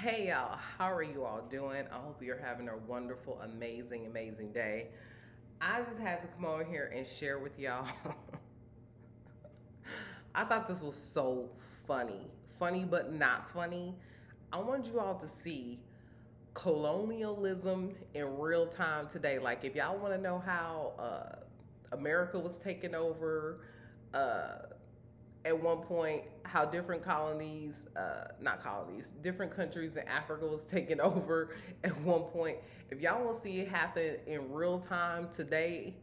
Hey y'all, how are you all doing? I hope you're having a wonderful, amazing day. I just had to come over here and share with y'all. I thought this was so funny. Funny, but not funny. I want you all to see colonialism in real time today. Like, if y'all want to know how America was taken over, uh, at one point how different colonies, not colonies, different countries in Africa was taken over at one point. If y'all want to see it happen in real time today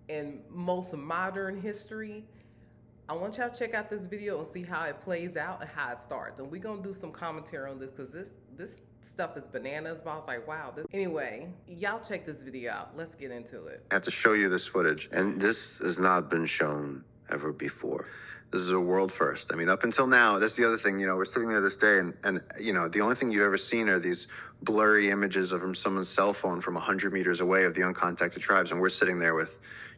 in most modern history, I want y'all to check out this video and see how it plays out and how it starts. And we're gonna do some commentary on this because this stuff is bananas. But I was like, wow. Anyway, y'all check this video out. Let's get into it. I have to show you this footage, and this has not been shown ever before. This is a world first. I mean, up until now, that's the other thing, we're sitting there this day and the only thing you've ever seen are these blurry images of from someone's cell phone from 100 meters away of the uncontacted tribes. And we're sitting there with,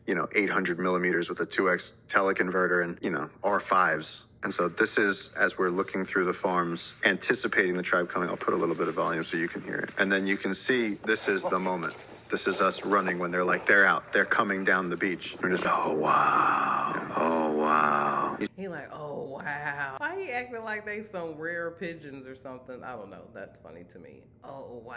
800 millimeters with a 2x teleconverter and, R5s. And so this is, as we're looking through the farms, anticipating the tribe coming. I'll put a little bit of volume so you can hear it. And then you can see this is the moment. This is us running when they're out. They're coming down the beach. We're just, oh, wow. Oh, wow. He like, oh, wow. Why he acting like they some rare pigeons or something? I don't know. That's funny to me. Oh, wow.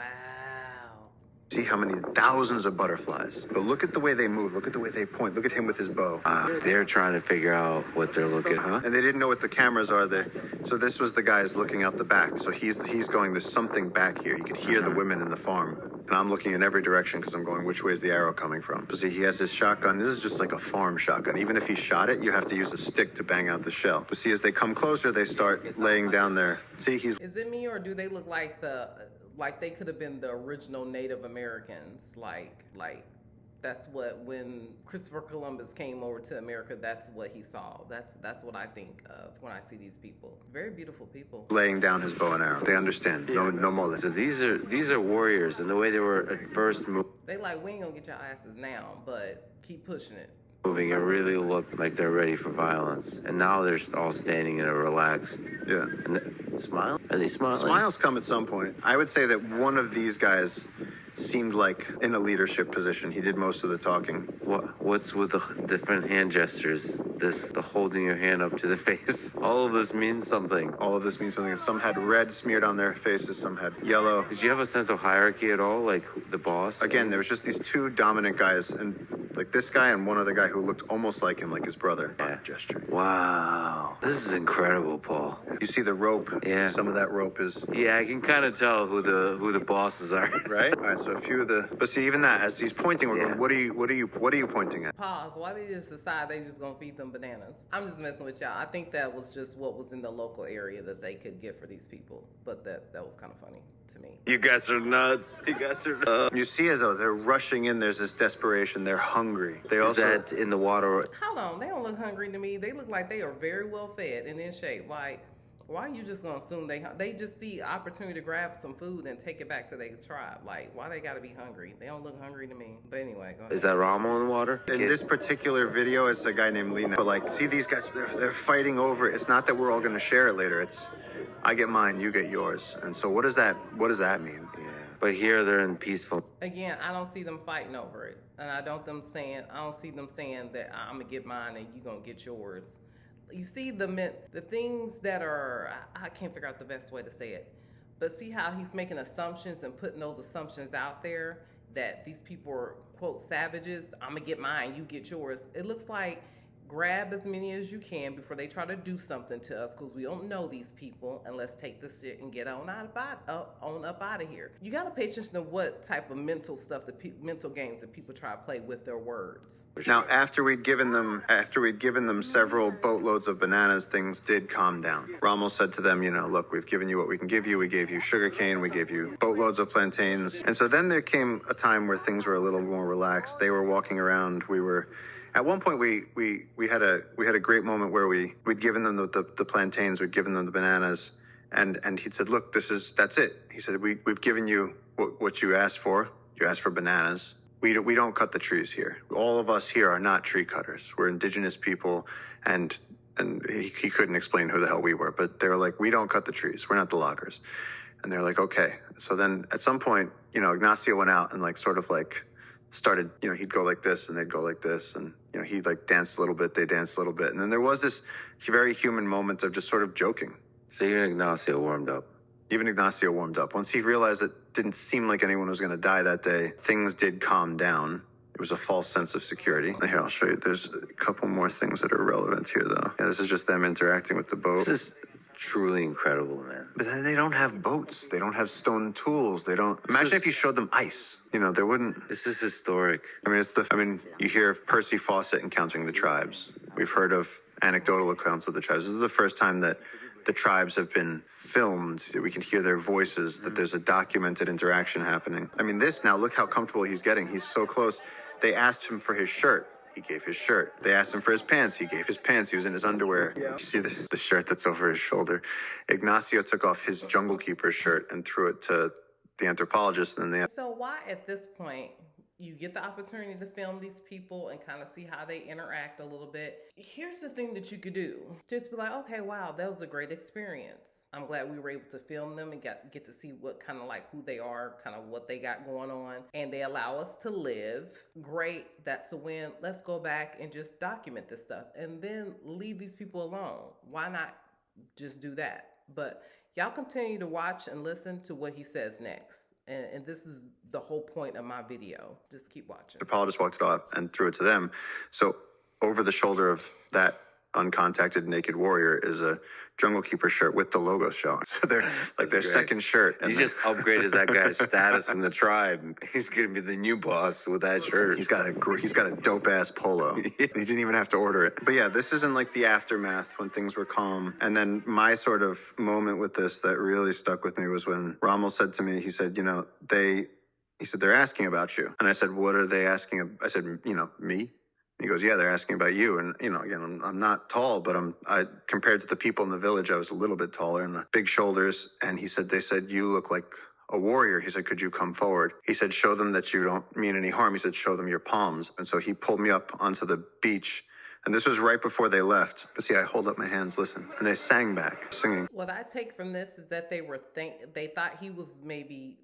See how many thousands of butterflies. But look at the way they move. Look at the way they point. Look at him with his bow. They're trying to figure out what they're looking at. And they didn't know what the cameras are there. So this was the guys looking out the back. So he's going, there's something back here. You could hear the women in the farm. And I'm looking in every direction because I'm going, which way is the arrow coming from? So see, he has his shotgun. This is just like a farm shotgun. Even if he shot it, you have to use a stick to bang out the shell. But see, as they come closer, they start laying down there. See, Is it me or do they look like they could have been the original Native Americans? Like that's what, when Christopher Columbus came over to America, that's what he saw. That's what I think of when I see these people. Very beautiful people. Laying down his bow and arrow. They understand. No more. So these are warriors, and the way they were at first They like, we ain't gonna get your asses now, but keep pushing it. moving, it really looked like they're ready for violence. And now they're all standing in a relaxed. Yeah. And smile? Are they smiling? Smiles come at some point. I would say that one of these guys seemed like in a leadership position. He did most of the talking. What's with the different hand gestures? The holding your hand up to the face. All of this means something. All of this means something. Some had red smeared on their faces. Some had yellow. Did you have a sense of hierarchy at all? Like the boss? Again, there was just these two dominant guys, and like this guy and one other guy who looked almost like him, like his brother. Yeah. Gesture. Wow. This is incredible, Paul. You see the rope? Yeah. Some of that rope is. Yeah, I can kind of tell who the bosses are. Right? All right. So a few of the. But see, even that, as he's pointing, we're Yeah. going, what are you pointing at? Pause. Why they just decide they just gonna feed them bananas? I'm just messing with y'all. I think that was just what was in the local area that they could get for these people. But that was kind of funny to me. You guys are nuts. You guys are nuts. You see as though they're rushing in, there's this desperation. They're hungry. They Is also. that in the water? Hold on. They don't look hungry to me. They look like they are very well fed and in shape. Like, why are you just gonna assume they just see opportunity to grab some food and take it back to their tribe? Like, why they gotta be hungry? They don't look hungry to me. But anyway, go ahead. Is that Rommel in the water? In this particular video, it's a guy named Lena. But like, see these guys, they're fighting over it. It's not that we're all going to share it later. It's, I get mine, you get yours. And so what does that mean? Yeah. But here they're in peaceful. Again, I don't see them fighting over it, and I don't see them saying that I'm gonna get mine and you gonna get yours. You see the things that are, I can't figure out the best way to say it, but see how he's making assumptions and putting those assumptions out there that these people are, quote, savages. I'm gonna get mine, you get yours. It looks like grab as many as you can before they try to do something to us, because we don't know these people, and let's take this shit and get on up out of here. You gotta pay attention to what type of mental stuff, mental games that people try to play with their words. Now, after we'd given them several boatloads of bananas, things did calm down. Rommel said to them, look, we've given you what we can give you. We gave you sugarcane. We gave you boatloads of plantains. And so then there came a time where things were a little more relaxed. They were walking around. At one point, we had a great moment where we'd given them the plantains, we'd given them the bananas, and he'd said, look, that's it. He said, we've given you what you asked for. You asked for bananas. We don't cut the trees here. All of us here are not tree cutters. We're indigenous people, and he couldn't explain who the hell we were, but they were like, we don't cut the trees. We're not the loggers. And they're like, okay. So then at some point, Ignacio went out and started, he'd go like this and they'd go like this. And, he'd like dance a little bit, they danced a little bit. And then there was this very human moment of just sort of joking. So even Ignacio warmed up. Even Ignacio warmed up. Once he realized it didn't seem like anyone was going to die that day, things did calm down. It was a false sense of security. Here, I'll show you. There's a couple more things that are relevant here, though. Yeah, this is just them interacting with the boat. This is truly incredible, man. But then they don't have boats. They don't have stone tools. They don't. Imagine if you showed them ice. They wouldn't. This is historic. You hear of Percy Fawcett encountering the tribes. We've heard of anecdotal accounts of the tribes. This is the first time that the tribes have been filmed, that we can hear their voices, that there's a documented interaction happening. This now, look how comfortable he's getting. He's so close. They asked him for his shirt. He gave his shirt. They asked him for his pants. He gave his pants. He was in his underwear. Yeah. You see the shirt that's over his shoulder. Ignacio took off his Jungle Keeper shirt and threw it to the anthropologist. And So why at this point you get the opportunity to film these people and kind of see how they interact a little bit? Here's the thing that you could do. Just be like, okay, wow, that was a great experience. I'm glad we were able to film them and get to see what kind of like who they are, kind of what they got going on. And they allow us to live. Great, that's a win. Let's go back and just document this stuff and then leave these people alone. Why not just do that? But y'all continue to watch and listen to what he says next. And this is the whole point of my video. Just keep watching. The anthropologist walked it off and threw it to them. So over the shoulder of that uncontacted naked warrior is a Jungle Keeper shirt with the logo showing. So they're like their second shirt. And just upgraded that guy's status in the tribe. He's gonna be the new boss with that shirt. He's got a dope ass polo. Yeah. He didn't even have to order it. But yeah, this isn't like the aftermath when things were calm. And then my sort of moment with this that really stuck with me was when Rommel said to me, he said, they're asking about you. And I said, what are they asking? I said, me? He goes, yeah, they're asking about you. And, again, I'm not tall, but compared to the people in the village, I was a little bit taller and big shoulders. And they said, you look like a warrior. He said, could you come forward? He said, show them that you don't mean any harm. He said, show them your palms. And so he pulled me up onto the beach. And this was right before they left. But see, I hold up my hands, listen. And they sang back, singing. What I take from this is that they thought he was maybe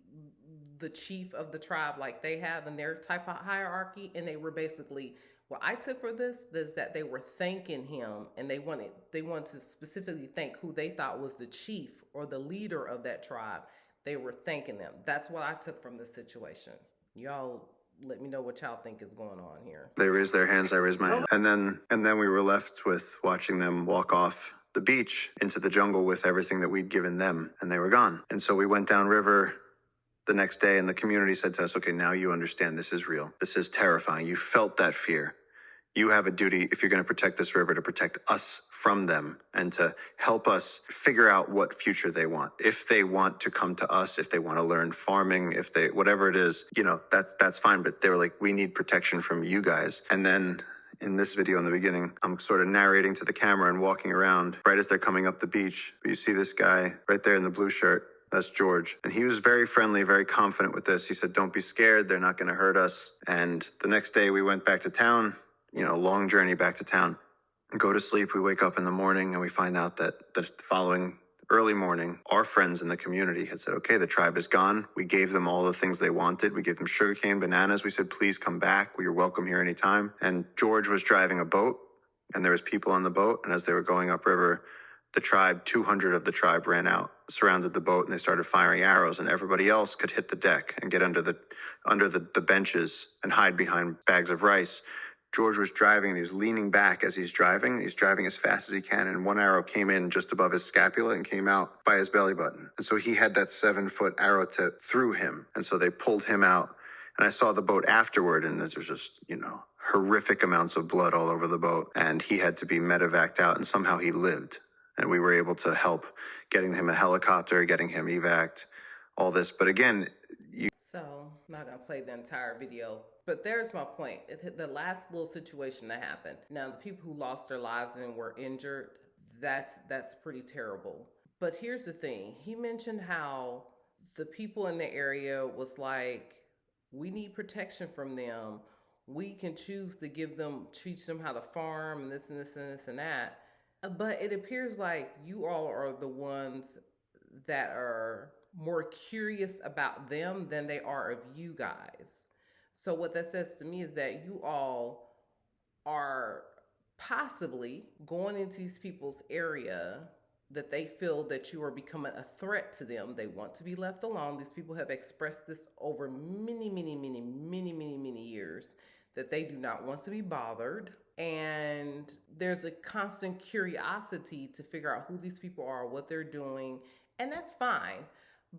the chief of the tribe like they have in their type of hierarchy. And they were basically... What I took for this is that they were thanking him, and they wanted to specifically thank who they thought was the chief or the leader of that tribe. They were thanking them. That's what I took from this situation. Y'all let me know what y'all think is going on here. They raised their hands, I raised my hand. And then we were left with watching them walk off the beach into the jungle with everything that we'd given them, and they were gone. And so we went downriver the next day, and the community said to us, okay, now you understand this is real. This is terrifying. You felt that fear. You have a duty, if you're going to protect this river, to protect us from them and to help us figure out what future they want. If they want to come to us, if they want to learn farming, whatever it is, that's fine. But they were like, we need protection from you guys. And then in this video in the beginning, I'm sort of narrating to the camera and walking around right as they're coming up the beach. You see this guy right there in the blue shirt. That's George. And he was very friendly, very confident with this. He said, don't be scared. They're not going to hurt us. And the next day we went back to town, long journey back to town. Go to sleep. We wake up in the morning and we find out that the following early morning, our friends in the community had said, okay, the tribe is gone. We gave them all the things they wanted. We gave them sugarcane, bananas. We said, please come back. You're welcome here anytime. And George was driving a boat and there was people on the boat. And as they were going upriver, the tribe, 200 of the tribe ran out, surrounded the boat, and they started firing arrows, and everybody else could hit the deck and get under the benches and hide behind bags of rice. George was driving, and he was leaning back as he's driving. He's driving as fast as he can, and one arrow came in just above his scapula and came out by his belly button. And so he had that 7-foot arrow tip through him, and so they pulled him out. And I saw the boat afterward, and there was just, horrific amounts of blood all over the boat, and he had to be medevaced out, and somehow he lived. And we were able to help getting him a helicopter, getting him evac'd, all this. But again, So, I'm not going to play the entire video, but there's my point. The last little situation that happened. Now, the people who lost their lives and were injured, that's pretty terrible. But here's the thing. He mentioned how the people in the area was like, we need protection from them. We can choose to teach them how to farm and this and this and this and that. But it appears like you all are the ones that are more curious about them than they are of you guys. So what that says to me is that you all are possibly going into these people's area that they feel that you are becoming a threat to them. They want to be left alone. These people have expressed this over many years that they do not want to be bothered. And there's a constant curiosity to figure out who these people are, what they're doing, and that's fine.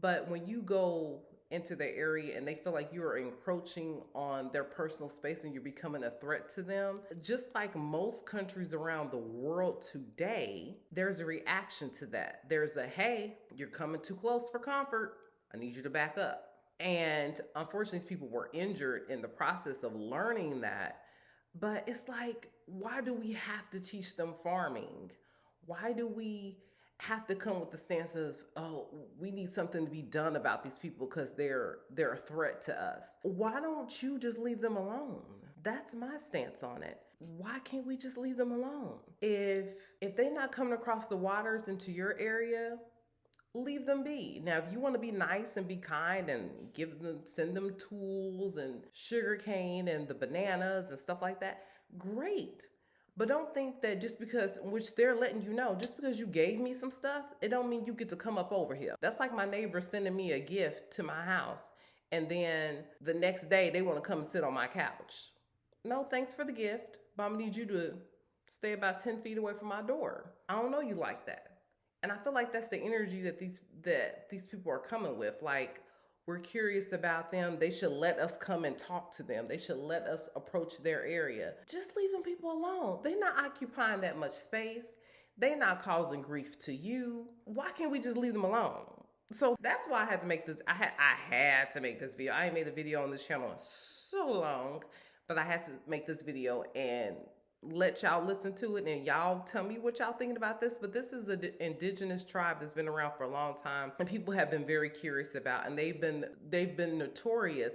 But when you go into their area and they feel like you're encroaching on their personal space and you're becoming a threat to them, just like most countries around the world today, there's a reaction to that. There's a, hey, you're coming too close for comfort. I need you to back up. And unfortunately, these people were injured in the process of learning that. But it's like, why do we have to teach them farming? Why do we have to come with the stance of, oh, we need something to be done about these people because they're a threat to us? Why don't you just leave them alone? That's my stance on it. Why can't we just leave them alone? If they're not coming across the waters into your area, leave them be. Now, if you want to be nice and be kind and send them tools and sugar cane and the bananas and stuff like that, great. But don't think that just because, which they're letting you know, just because you gave me some stuff, it don't mean you get to come up over here. That's like my neighbor sending me a gift to my house, and then the next day they want to come and sit on my couch. No, thanks for the gift, but I'm gonna need you to stay about 10 feet away from my door. I don't know you like that. And I feel like that's the energy that these people are coming with. Like, we're curious about them. They should let us come and talk to them. They should let us approach their area. Just leave them people alone. They're not occupying that much space. They're not causing grief to you. Why can't we just leave them alone? So that's why I had to make this. I had to make this video. I ain't made a video on this channel in so long, but I had to make this video and let y'all listen to it and y'all tell me what y'all thinking about this. But this is an indigenous tribe that's been around for a long time and people have been very curious about, and they've been notorious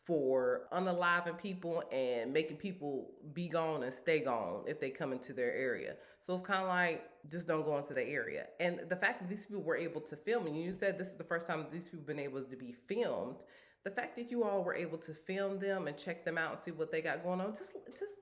for unaliving people and making people be gone and stay gone if they come into their area. So it's kind of like, just don't go into the area. And the fact that these people were able to film, and you said this is the first time that these people have been able to be filmed, the fact that you all were able to film them and check them out and see what they got going on, just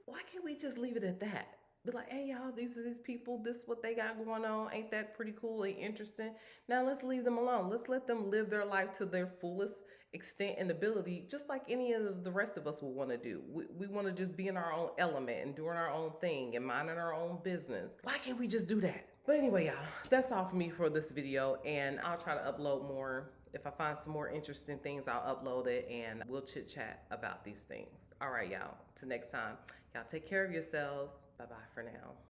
why can't we just leave it at that? Be like, hey y'all, these are these people, this is what they got going on. Ain't that pretty cool? Ain't interesting? Now let's leave them alone. Let's let them live their life to their fullest extent and ability, just like any of the rest of us would want to do. We want to just be in our own element and doing our own thing and minding our own business. Why can't we just do that? But anyway, y'all, that's all for me for this video, and I'll try to upload more. If I find some more interesting things, I'll upload it and we'll chit chat about these things. All right, y'all. Till next time. Y'all take care of yourselves. Bye-bye for now.